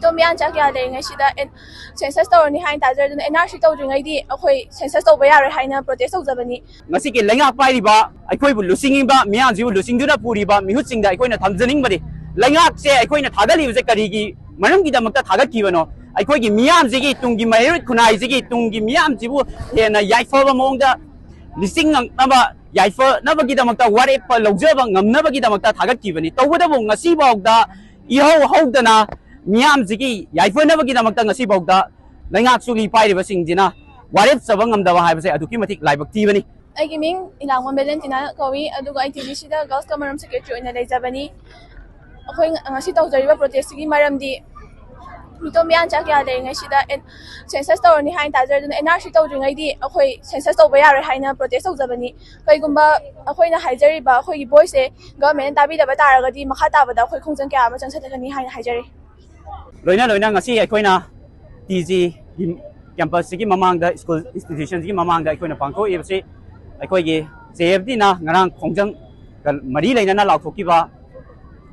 ꯃꯤꯇꯣꯝ ꯃꯌꯥꯝ ꯆꯥꯛꯌꯥ ꯂꯩꯔꯤꯉꯩꯁꯤꯗ ꯁꯦꯟꯁꯁ ꯇꯧꯔꯅꯤ ꯍꯥꯏꯅ ꯇꯥꯖꯔꯗꯨꯅ NRC ꯇꯧꯗ꯭ꯔꯤꯉꯩꯗꯤ ꯑꯩꯈꯣꯏ ꯁꯦꯟꯁꯁ ꯇꯧꯕ ꯌꯥꯔꯣꯏ ꯍꯥꯏꯅ ꯄ꯭ꯔꯣꯇꯦꯁ ꯇꯧꯖꯕꯅꯤ ꯉꯁꯤꯒꯤ ꯂꯩꯉꯥꯛ ꯄꯥꯏꯔꯤꯕ ꯑꯩꯈꯣꯏꯕꯨ ꯂꯨꯆꯤꯡꯉꯤꯕ ꯃꯤꯌꯥꯝꯁꯤꯕꯨ ꯂꯨꯆꯤꯡꯗꯨꯅ ꯄꯨꯔꯤꯕ ꯃꯤꯍꯨꯠꯁꯤꯡꯗ ꯑꯩꯈꯣꯏꯅ ꯊꯝꯖꯅꯤꯡꯕꯗꯤ ꯂꯩꯉꯥꯛꯁꯦ ꯑꯩꯈꯣꯏꯅ ꯊꯥꯒꯠꯂꯤꯕꯁꯦ ꯀꯔꯤꯒꯤ ꯃꯔꯝꯒꯤꯗꯃꯛꯇ ꯊꯥꯒꯠꯈꯤꯕꯅꯣ ꯑꯩꯈꯣꯏꯒꯤ ꯃꯤꯌꯥꯝꯁꯤꯒꯤ ꯇꯨꯡꯒꯤ ꯃꯍꯩꯔꯣꯏ ꯈꯨꯟꯅꯥꯏꯁꯤꯒꯤ ꯇꯨꯡꯒꯤ ꯃꯤꯌꯥꯝꯁꯤꯕꯨ ꯍꯦꯟꯅ ꯌꯥꯏꯐꯕ ꯃꯑꯣꯡꯗ ꯂꯤꯁꯤꯡꯉꯛꯅꯕ ꯌꯥꯏꯐꯅꯕꯒꯤꯗꯃꯛꯇ ꯋꯥꯔꯦꯞ ꯂꯧꯖꯕ ꯉꯝꯅꯕꯒꯤꯗꯃꯛꯇ ꯊꯥꯒꯠꯈꯤꯕꯅꯤ ꯇꯧꯕꯇꯕꯨ ꯉꯁꯤꯐꯥꯎꯗ ihau ꯍꯧꯗꯅ ꯃꯤꯌꯥꯝꯁꯤꯒꯤ ꯌꯥꯏꯐꯅꯕꯒꯤꯗꯃꯛꯇ ꯉꯁꯤꯐꯥꯎꯗ ꯂꯩꯉꯥꯛꯁꯨꯒꯤ ꯄꯥꯏꯔꯤꯕꯁꯤꯡꯁꯤꯅ ꯋꯥꯔꯦꯞꯆꯕ ꯉꯝꯗꯕ ꯍꯥꯏꯕꯁꯦ ꯑꯗꯨꯛꯀꯤ ꯃꯇꯤꯛ ꯂꯥꯏꯕꯛ ꯊꯤꯕꯅꯤ ꯑꯩꯒꯤ ꯃꯤꯡ ꯏꯂꯥꯡꯕꯝ ꯕꯦꯂꯦꯟꯇꯤꯅꯥ ꯀꯧꯏ ꯑꯗꯨꯒ ꯑꯩ TBCꯗ ꯒꯔꯜꯁ ꯀꯃꯟꯔꯨꯝ ꯁꯦꯀ꯭ꯔꯦꯇꯔꯤ ꯑꯣꯏꯅ ꯂꯩꯖꯕꯅꯤ ꯑꯩꯈꯣꯏ ꯉꯁꯤ ꯇꯧꯖꯔꯤꯕ ꯄ꯭ꯔꯣꯇꯦꯁꯇꯨꯒꯤ ꯃꯔꯝꯗꯤ ꯃꯤꯇꯣꯝ ꯃꯌꯥꯝ ꯆꯥꯛꯌꯥ ꯂꯩꯔꯤꯉꯩꯁꯤꯗ ꯁꯦꯟꯁꯁ ꯇꯧꯔꯅꯤ ꯍꯥꯏꯅ ꯇꯥꯖꯔꯗꯨꯅ NRC ꯇꯧꯗ꯭ꯔꯤꯉꯩꯗꯤ ꯑꯩꯈꯣꯏ ꯁꯦꯟꯁꯁ ꯇꯧꯕ ꯌꯥꯔꯣꯏ ꯍꯥꯏꯅ ꯄ꯭ꯔꯣꯇꯦꯁ ꯇꯧꯖꯕꯅꯤ ꯀꯩꯒꯨꯝꯕ ꯑꯩꯈꯣꯏꯅ ꯍꯥꯏꯖꯔꯤꯕ ꯑꯩꯈꯣꯏꯒꯤ ꯚꯣꯏꯁꯁꯦ ꯒꯚꯔꯟꯃꯦꯟꯠꯅ ꯇꯥꯕꯤꯗꯕ ꯇꯥꯔꯒꯗꯤ ꯃꯈꯥ ꯇꯥꯕꯗ ꯑꯩꯈꯣꯏ ꯈꯣꯡꯖꯪ ꯀꯌꯥ ꯑꯃ ꯆꯪꯁꯤꯟꯒꯅꯤ ꯍꯥꯏꯅ ꯍꯥꯏꯖꯔꯤ ꯂꯣꯏꯅ ꯉꯁꯤ ꯑꯩꯈꯣꯏꯅ TG ꯀꯦꯝꯄꯁꯁꯤꯒꯤ ꯃꯃꯥꯡꯗ ꯁ꯭ꯀꯨꯜ ꯏꯟꯁꯇꯤꯇ꯭ꯌꯨꯁꯟꯁꯤꯒꯤ ꯃꯃꯥꯡꯗ ꯑꯩꯈꯣꯏꯅ ꯄꯥꯡꯊꯣꯛꯏꯕꯁꯤ ꯑꯩꯈꯣꯏꯒꯤ JFDꯅ ꯉꯔꯥꯡ ꯈꯣꯡꯖꯪꯒ ꯃꯔꯤ ꯂꯩꯅꯅ ꯂꯥꯎꯊꯣꯛꯈꯤꯕ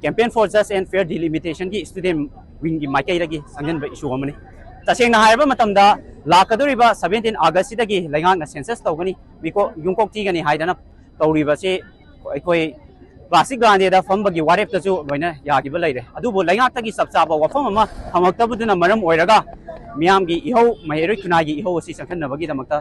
campaign for just and fair delimitation ki student wing ki maikaidagi sanjanba issue amani tasengna hairba matamda lakadoriba 17 August sidagi laingakna census tawgani biko yungkok tigani haidana tawriba se aikoi classic grande da fambagi warep tasu loina yagiba leire adubu laingak sabchaba wafam ama hamaktabuduna maram oiraga miyamgi ihau maheiroi kunagi ihau si sankhanabagi damakta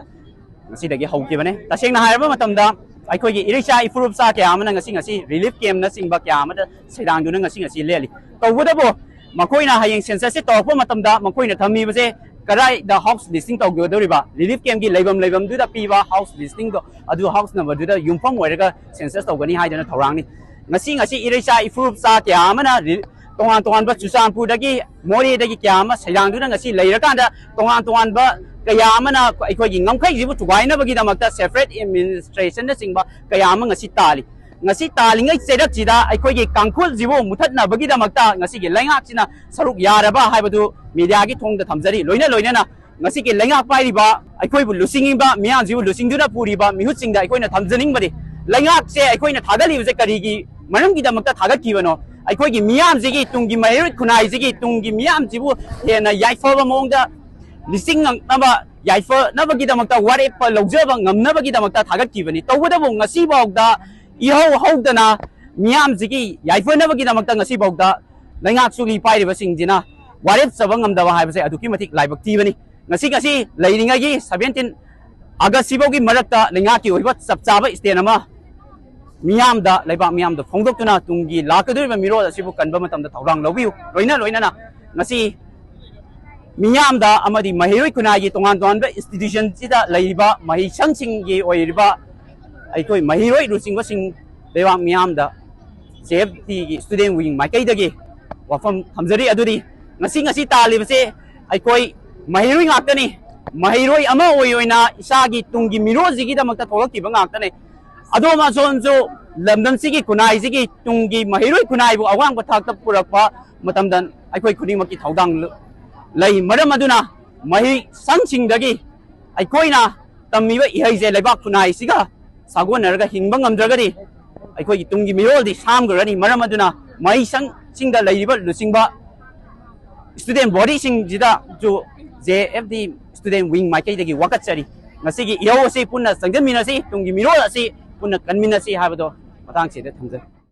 ngasidagi hawkibane tasengna hairba matamda ꯑꯩꯈꯣꯏꯒꯤ ꯏꯔꯩꯆꯥ ꯏꯐꯨꯔꯨꯞꯆꯥ ꯀꯌꯥ ꯑꯃꯅ ꯉꯁꯤ relief ꯀꯦꯝꯞꯅꯆꯤꯡꯕ ꯀꯌꯥ ꯑꯃꯗ ꯁꯩꯗꯥꯡꯗꯨꯅ ꯉꯁꯤ ꯂꯦꯜꯂꯤ ꯇꯧꯕꯇꯕꯨ ꯃꯈꯣꯏꯅ ꯍꯌꯦꯡ ꯁꯦꯟꯁꯁꯁꯦ ꯇꯧꯔꯛꯄ ꯃꯇꯝꯗ ꯃꯈꯣꯏꯅ ꯊꯝꯃꯤꯕꯁꯦ ꯀꯗꯥꯏꯗ ꯍꯥꯎꯁ ꯂꯤꯁꯇꯤꯡ ꯇꯧꯒꯗꯧꯔꯤꯕ ꯔꯤꯂꯤꯐ ꯀꯦꯝꯞꯀꯤ ꯂꯩꯐꯝꯗꯨꯗ ꯄꯤꯕ ꯍꯥꯎꯁ ꯂꯤꯁꯇꯤꯡꯗꯣ ꯑꯗꯨ ꯍꯥꯎꯁ ꯅꯝꯕꯔꯗꯨꯗ ꯌꯨꯝꯐꯝ ꯑꯣꯏꯔꯒ ꯁꯦꯟꯁꯁ ꯇꯧꯒꯅꯤ ꯍꯥꯏꯗꯅ ꯊꯧꯔꯥꯡꯅꯤ ꯉꯁꯤ ꯏꯔꯩꯆꯥ ꯏꯐꯨꯔꯨꯞꯆꯥ ꯀꯌꯥ ꯑꯃꯅ ꯇꯣꯉꯥꯟꯕ ꯆꯨꯔꯆꯥꯟꯄꯨꯔꯗꯒꯤ ꯃꯣꯔꯦꯗꯒꯤ ꯀꯌꯥ ꯑꯃ ꯁꯩꯗꯥꯡꯗꯨꯅ ꯉꯁꯤ ꯂꯩꯔꯀꯥꯟꯗ ꯇꯣꯉꯥꯟꯕ kaya amana ꯑꯩꯈꯣꯏꯒꯤ ꯉꯝꯈꯩꯁꯤꯕꯨ ꯊꯨꯒꯥꯏꯅꯕꯒꯤꯗꯃꯛꯇ separate administrationꯅꯆꯤꯡꯕ kaya ama ngasi ꯇꯥꯂꯤꯉꯩ ꯆꯩꯔꯛꯁꯤꯗ ꯑꯩꯈꯣꯏꯒꯤ ꯀꯥꯡꯈꯨꯜꯁꯤꯕꯨ ꯃꯨꯊꯠꯅꯕꯒꯤꯗꯃꯛꯇ ꯉꯁꯤꯒꯤ ꯂꯩꯉꯥꯛꯁꯤꯅ ꯁꯔꯨꯛ ꯌꯥꯔꯕ ꯍꯥꯏꯕꯗꯨ ꯃꯤꯗꯤꯌꯥꯒꯤ ꯊꯣꯡꯗ ꯊꯝꯖꯔꯤ ꯂꯣꯏꯅꯅ ꯉꯁꯤꯒꯤ ꯂꯩꯉꯥꯛ ꯄꯥꯏꯔꯤꯕ ꯑꯩꯈꯣꯏꯕꯨ ꯂꯨꯆꯤꯡꯉꯤꯕ ꯃꯤꯌꯥꯝꯁꯤꯕꯨ ꯂꯨꯆꯤꯡꯗꯨꯅ ꯄꯨꯔꯤꯕ ꯃꯤꯍꯨꯠꯁꯤꯡꯗ ꯑꯩꯈꯣꯏꯅ ꯊꯝꯖꯅꯤꯡꯕꯗꯤ ꯂꯩꯉꯥꯛꯁꯦ ꯑꯩꯈꯣꯏꯅ ꯊꯥꯒꯠꯂꯤꯕꯁꯦ ꯀꯔꯤꯒꯤ ꯃꯔꯝꯒꯤꯗꯃꯛꯇ ꯊꯥꯒꯠꯈꯤꯕꯅꯣ ꯑꯩꯈꯣꯏꯒꯤ ꯃꯤꯌꯥꯝꯁꯤꯒꯤ ꯇꯨꯡꯒꯤ ꯃꯍꯩꯔꯣꯏ ꯈꯨꯟꯅꯥꯏꯁꯤꯒꯤ ꯇꯨꯡꯒꯤ ꯃꯤꯌꯥꯝꯁꯤꯕꯨ ꯍꯦꯟꯅ ꯌꯥꯏꯐꯕ ꯃꯑꯣꯡꯗ ꯂꯤꯁꯤꯡꯉꯛꯅꯕ ꯌꯥꯏꯐꯅꯕꯒꯤꯗꯃꯛꯇ ꯋꯥꯔꯦꯞ ꯂꯧꯖꯕ ꯉꯝꯅꯕꯒꯤꯗꯃꯛꯇ ꯊꯥꯒꯠꯈꯤꯕꯅꯤ ꯇꯧꯕꯇꯕꯨ ꯉꯁꯤꯐꯥꯎꯗ ihau ꯍꯧꯗꯅ ꯃꯤꯌꯥꯝꯁꯤꯒꯤ ꯌꯥꯏꯐꯅꯕꯒꯤꯗꯃꯛꯇ ꯉꯁꯤꯐꯥꯎꯗ ꯂꯩꯉꯥꯛꯁꯨꯒꯤ ꯄꯥꯏꯔꯤꯕꯁꯤꯡꯁꯤꯅ ꯋꯥꯔꯦꯞꯆꯕ ꯉꯝꯗꯕ ꯍꯥꯏꯕꯁꯦ ꯑꯗꯨꯛꯀꯤ ꯃꯇꯤꯛ ꯂꯥꯏꯕꯛ ꯊꯤꯕꯅꯤ ꯉꯁꯤ ꯂꯩꯔꯤꯉꯩꯒꯤ 17 August ꯁꯤꯐꯥꯎꯒꯤ ꯃꯔꯛꯇ ꯂꯩꯉꯥꯛꯀꯤ ꯑꯣꯏꯕ ꯆꯞ ꯆꯥꯕ ꯁ꯭ꯇꯦꯟ ꯑꯃ ꯃꯤꯌꯥꯝꯗ ꯂꯩꯕꯥꯛ ꯃꯤꯌꯥꯝꯗ ꯐꯣꯡꯗꯣꯛꯇꯨꯅ ꯇꯨꯡꯒꯤ ꯂꯥꯛꯀꯗꯧꯔꯤꯕ ꯃꯤꯔꯣꯜ ꯑꯁꯤꯕꯨ ꯀꯟꯕ ꯃꯇꯝꯗ ꯊꯧꯗꯥꯡ ꯂꯧꯕꯤꯌꯨ ꯂꯣꯏꯅꯅ ꯉꯁꯤ ꯃꯤꯌꯥꯝꯗ ꯑꯃꯗꯤ ꯃꯍꯩꯔꯣꯏ ꯈꯨꯟꯅꯥꯏꯒꯤ ꯇꯣꯉꯥꯟꯕ ꯏꯟꯁꯇꯤꯇ꯭ꯌꯨꯁꯟꯁꯤꯗ ꯂꯩꯔꯤꯕ ꯃꯍꯩꯁꯪꯁꯤꯡꯒꯤ ꯑꯣꯏꯔꯤꯕ ꯑꯩꯈꯣꯏ ꯃꯍꯩꯔꯣꯏ ꯂꯨꯆꯤꯡꯕꯁꯤꯡ ꯂꯩꯕꯥꯛ ꯃꯤꯌꯥꯝꯗ JFDꯒꯤ ꯁ꯭ꯇꯨꯗꯦꯟꯠ ꯋꯤꯡ ꯃꯥꯏꯀꯩꯗꯒꯤ ꯋꯥꯐꯝ ꯊꯝꯖꯔꯤ ꯑꯗꯨꯗꯤ ꯉꯁꯤ ꯇꯥꯜꯂꯤꯕꯁꯦ ꯑꯩꯈꯣꯏ ꯃꯍꯩꯔꯣꯏ ꯉꯥꯛꯇꯅꯤ ꯃꯍꯩꯔꯣꯏ ꯑꯃ ꯑꯣꯏꯅ ꯏꯁꯥꯒꯤ ꯇꯨꯡꯒꯤ ꯃꯤꯔꯣꯜꯁꯤꯒꯤꯗꯃꯛꯇ ꯊꯣꯛꯂꯛꯈꯤꯕ ꯉꯥꯛꯇꯅꯤ ꯑꯗꯣꯝ ꯑꯁꯣꯝꯁꯨ ꯂꯝꯗꯝꯁꯤꯒꯤ ꯈꯨꯟꯅꯥꯏꯁꯤꯒꯤ ꯇꯨꯡꯒꯤ ꯃꯍꯩꯔꯣꯏ ꯈꯨꯟꯅꯥꯏꯕꯨ ꯑꯋꯥꯡꯕ ꯊꯥꯛꯇ ꯄꯨꯔꯛꯄ ꯃꯇꯝꯗ ꯑꯩꯈꯣꯏ ꯈꯨꯗꯤꯡꯃꯛꯀꯤ ꯊꯧꯗꯥꯡ ꯂꯩ ꯃꯔꯝ ꯑꯗꯨꯅ ꯃꯍꯩꯁꯪꯁꯤꯡꯗꯒꯤ ꯑꯩꯈꯣꯏꯅ ꯇꯝꯃꯤꯕ ꯏꯍꯩꯁꯦ ꯂꯩꯕꯥꯛ ꯈꯨꯟꯅꯥꯏꯁꯤꯒ ꯁꯥꯒꯣꯟꯅꯔꯒ ꯍꯤꯡꯕ ꯉꯝꯗ꯭ꯔꯒꯗꯤ ꯑꯩꯈꯣꯏꯒꯤ ꯇꯨꯡꯒꯤ ꯃꯤꯔꯣꯜꯗꯤ ꯁꯥꯝꯈ꯭ꯔꯅꯤ ꯃꯔꯝ ꯑꯗꯨꯅ ꯃꯍꯩꯁꯪꯁꯤꯡꯗ ꯂꯩꯔꯤꯕ ꯂꯨꯆꯤꯡꯕ ꯁ꯭ꯇꯨꯗꯦꯟꯠ ꯕꯣꯗꯤꯁꯤꯡꯁꯤꯗꯁꯨ JFD ꯁ꯭ꯇꯨꯗꯦꯟꯠ ꯋꯤꯡ ꯃꯥꯏꯀꯩꯗꯒꯤ ꯋꯥꯀꯠꯆꯔꯤ ꯉꯁꯤꯒꯤ ihau ꯑꯁꯤ ꯄꯨꯟꯅ ꯆꯪꯖꯟꯃꯤꯟꯅꯁꯤ ꯇꯨꯡꯒꯤ ꯃꯤꯔꯣꯜ ꯑꯁꯤ ꯄꯨꯟꯅ ꯀꯟꯃꯤꯟꯅꯁꯤ ꯍꯥꯏꯕꯗꯣ ꯃꯇꯥꯡꯁꯤꯗ ꯊꯝꯖꯔꯤ